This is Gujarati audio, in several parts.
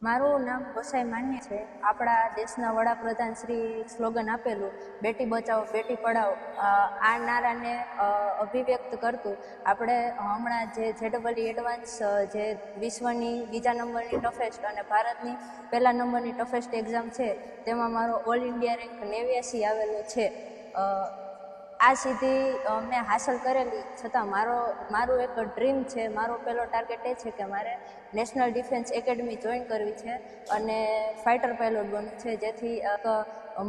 મારું નામ ગોસાઈ માન્ય છે. આપણા દેશના વડાપ્રધાન શ્રી સ્લોગન આપેલું બેટી બચાવો બેટી પઢાઓ, આ નારાને અભિવ્યક્ત કરતું આપણે હમણાં જે JEE એડવાન્સ જે વિશ્વની બીજા નંબરની ટફેસ્ટ અને ભારતની પહેલા નંબરની ટફેસ્ટ એક્ઝામ છે તેમાં મારો ઓલ ઇન્ડિયા રેન્ક 89 આવેલો છે. આ સિદ્ધિ મેં હાંસલ કરેલી છતાં મારું એક ડ્રીમ છે, મારો પહેલો ટાર્ગેટ એ છે કે મારે નેશનલ ડિફેન્સ એકેડમી જોઈન કરવી છે અને ફાઇટર પાયલોટ બનવું છે, જેથી એક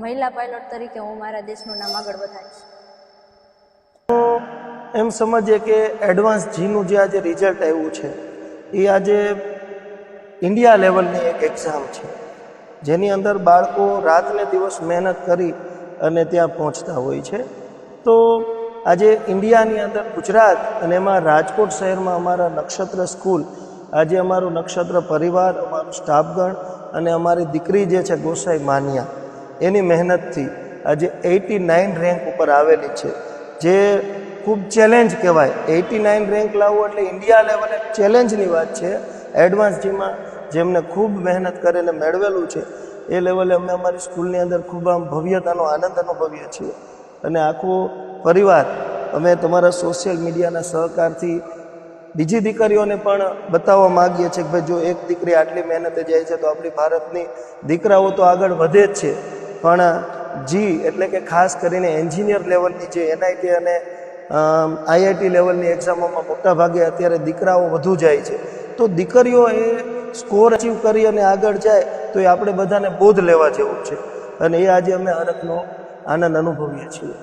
મહિલા પાયલોટ તરીકે હું મારા દેશનું નામ આગળ વધારીશ. એમ સમજીએ કે એડવાન્સ જીનું જે આજે રિઝલ્ટ આવ્યું છે એ આજે ઇન્ડિયા લેવલની એક એક્ઝામ છે, જેની અંદર બાળકો રાત ને દિવસ મહેનત કરી અને ત્યાં પહોંચતા હોય છે. તો આજે ઇન્ડિયાની અંદર ગુજરાત અને એમાં રાજકોટ શહેરમાં અમારા નક્ષત્ર સ્કૂલ, આજે અમારું નક્ષત્ર પરિવાર, અમારું સ્ટાફગણ અને અમારી દીકરી જે છે ગોસાઈ માનિયા, એની મહેનતથી આજે 89 રેન્ક ઉપર આવેલી છે, જે ખૂબ ચેલેન્જ કહેવાય. 89 રેન્ક લાવવું એટલે ઇન્ડિયા લેવલે ચેલેન્જની વાત છે. એડવાન્સ જીમાં જેમને ખૂબ મહેનત કરીને મેળવેલું છે એ લેવલે અમે અમારી સ્કૂલની અંદર ખૂબ આમ ભવ્યતાનો આનંદ અનુભવીએ છીએ અને આખો પરિવાર અમે તમારા સોશિયલ મીડિયાના સહકારથી બીજી દીકરીઓને પણ બતાવવા માગીએ છીએ કે ભાઈ જો એક દીકરી આટલી મહેનતે જાય છે તો આપણી ભારતની દીકરાઓ તો આગળ વધે જ છે, પણ જી એટલે કે ખાસ કરીને એન્જિનિયર લેવલની જે NIT અને IIT લેવલની એક્ઝામોમાં મોટાભાગે અત્યારે દીકરાઓ વધુ જાય છે. તો દીકરીઓ એ સ્કોર અચીવ કરી અને આગળ જાય તો એ આપણે બધાને બોધ લેવા જેવું છે અને એ આજે અમે હરખનો આનંદ અનુભવીએ છીએ.